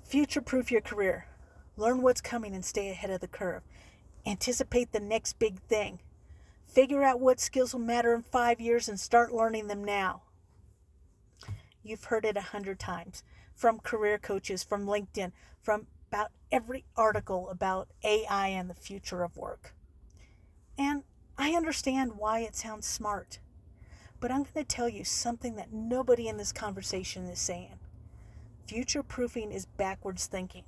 Future-proof your career. Learn what's coming and stay ahead of the curve. Anticipate the next big thing. Figure out what skills will matter in 5 years and start learning them now. You've heard it 100 times from career coaches, from LinkedIn, from about every article about AI and the future of work. And I understand why it sounds smart, but I'm going to tell you something that nobody in this conversation is saying. Future-proofing is backwards thinking.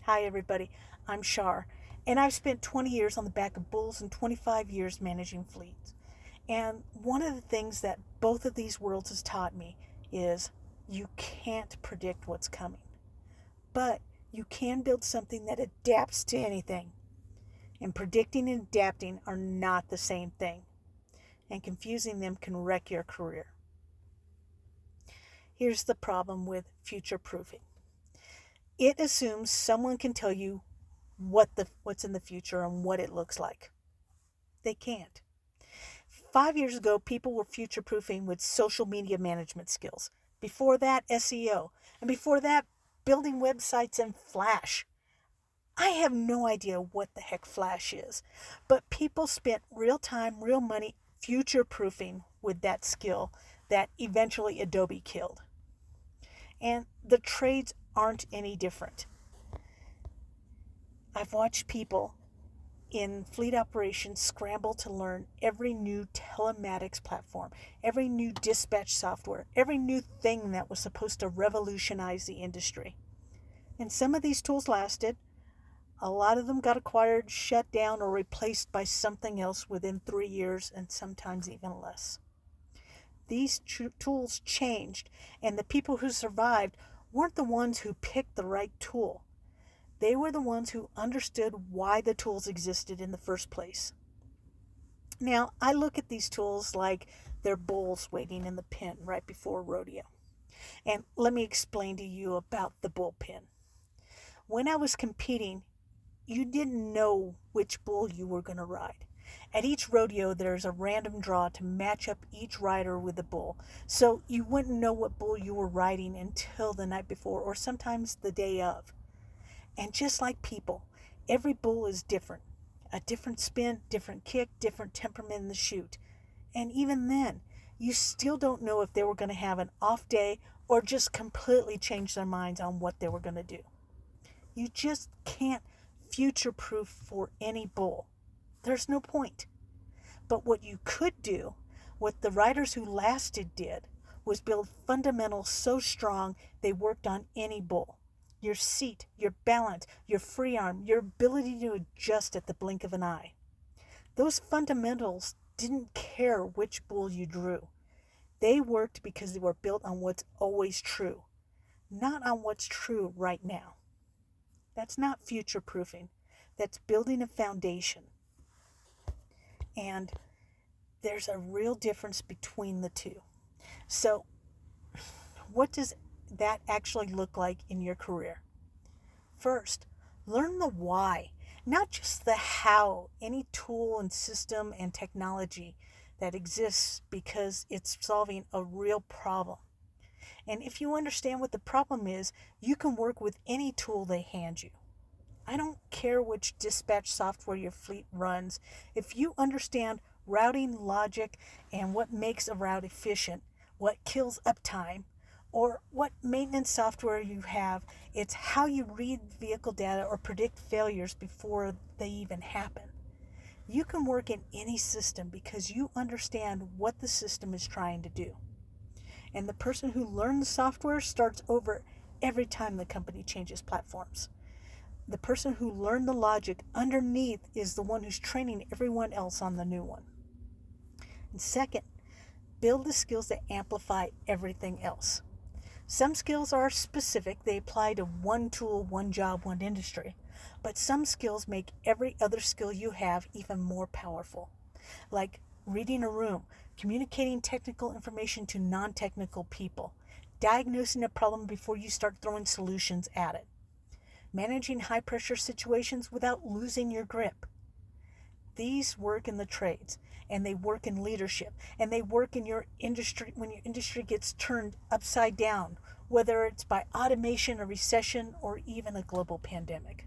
Hi everybody, I'm Shar, and I've spent 20 years on the back of bulls and 25 years managing fleets. And one of the things that both of these worlds has taught me is you can't predict what's coming, but you can build something that adapts to anything. And predicting and adapting are not the same thing, and confusing them can wreck your career. Here's the problem with future-proofing. It assumes someone can tell you what's in the future and what it looks like. They can't. 5 years ago, people were future-proofing with social media management skills. Before that, SEO. And before that, building websites in Flash. I have no idea what the heck Flash is, but people spent real time, real money future-proofing with that skill that eventually Adobe killed. And the trades aren't any different. I've watched people in fleet operations scramble to learn every new telematics platform, every new dispatch software, every new thing that was supposed to revolutionize the industry. And some of these tools lasted. A lot of them got acquired, shut down, or replaced by something else within 3 years, and sometimes even less. These tools changed, and the people who survived weren't the ones who picked the right tool. They were the ones who understood why the tools existed in the first place. Now, I look at these tools like they're bulls waiting in the pen right before rodeo. And let me explain to you about the bullpen. When I was competing, you didn't know which bull you were going to ride. At each rodeo, there's a random draw to match up each rider with the bull. So you wouldn't know what bull you were riding until the night before, or sometimes the day of. And just like people, every bull is different. A different spin, different kick, different temperament in the chute. And even then, you still don't know if they were going to have an off day or just completely change their minds on what they were going to do. You just can't future-proof for any bull. There's no point. But what you could do, what the riders who lasted did, was build fundamentals so strong they worked on any bull. Your seat, your balance, your free arm, your ability to adjust at the blink of an eye. Those fundamentals didn't care which bull you drew. They worked because they were built on what's always true, not on what's true right now. That's not future-proofing. That's building a foundation. And there's a real difference between the two. So, what does that actually look like in your career? First, learn the why, not just the how, any tool and system and technology that exists because it's solving a real problem. And if you understand what the problem is, you can work with any tool they hand you. I don't care which dispatch software your fleet runs. If you understand routing logic and what makes a route efficient, what kills uptime, or what maintenance software you have, it's how you read vehicle data or predict failures before they even happen. You can work in any system because you understand what the system is trying to do. And the person who learned the software starts over every time the company changes platforms. The person who learned the logic underneath is the one who's training everyone else on the new one. And second, build the skills that amplify everything else. Some skills are specific. They apply to one tool, one job, one industry. But some skills make every other skill you have even more powerful. Like reading a room, communicating technical information to non-technical people, diagnosing a problem before you start throwing solutions at it, managing high-pressure situations without losing your grip. These work in the trades, and they work in leadership, and they work in your industry when your industry gets turned upside down, whether it's by automation, a recession, or even a global pandemic.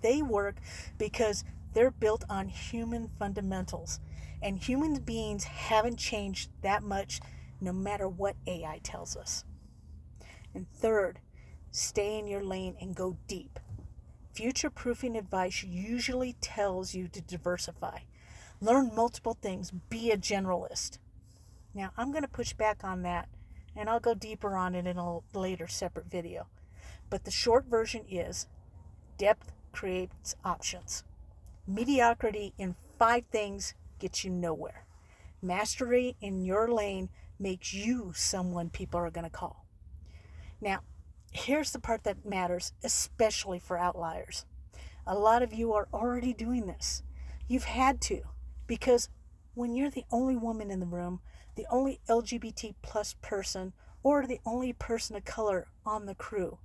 They work because they're built on human fundamentals, and human beings haven't changed that much no matter what AI tells us. And third, stay in your lane and go deep. Future-proofing advice usually tells you to diversify. Learn multiple things. Be a generalist. Now, I'm going to push back on that, and I'll go deeper on it in a later separate video. But the short version is, depth creates options. Mediocrity in 5 things gets you nowhere. Mastery in your lane makes you someone people are going to call. Now, here's the part that matters, especially for outliers. A lot of you are already doing this. You've had to, because when you're the only woman in the room, the only LGBT plus person, or the only person of color on the crew,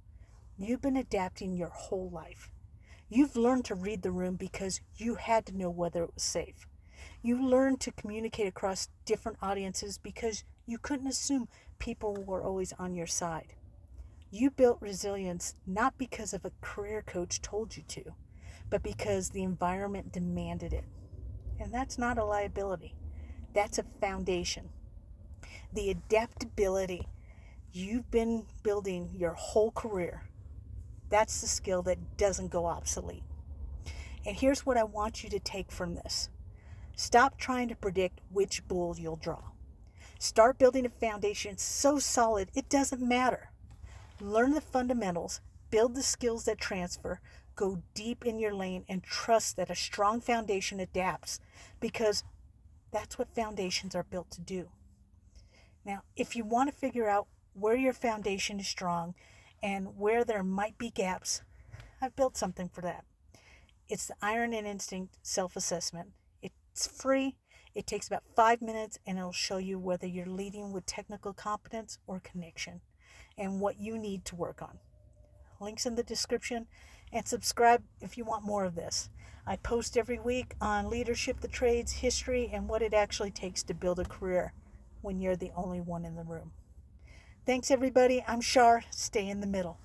you've been adapting your whole life. You've learned to read the room because you had to know whether it was safe. You learned to communicate across different audiences because you couldn't assume people were always on your side. You built resilience not because of a career coach told you to, but because the environment demanded it. And that's not a liability. That's a foundation. The adaptability you've been building your whole career, that's the skill that doesn't go obsolete. And here's what I want you to take from this. Stop trying to predict which bull you'll draw. Start building a foundation so solid it doesn't matter. Learn the fundamentals, build the skills that transfer, go deep in your lane, and trust that a strong foundation adapts, because that's what foundations are built to do. Now, if you want to figure out where your foundation is strong and where there might be gaps, I've built something for that. It's the Iron and Instinct self-assessment. It's free. It takes about 5 minutes, and it'll show you whether you're leading with technical competence or connection, and what you need to work on. Links in the description, and subscribe if you want more of this. I post every week on leadership, the trades, history, and what it actually takes to build a career when you're the only one in the room. Thanks, everybody. I'm Shar. Stay in the middle.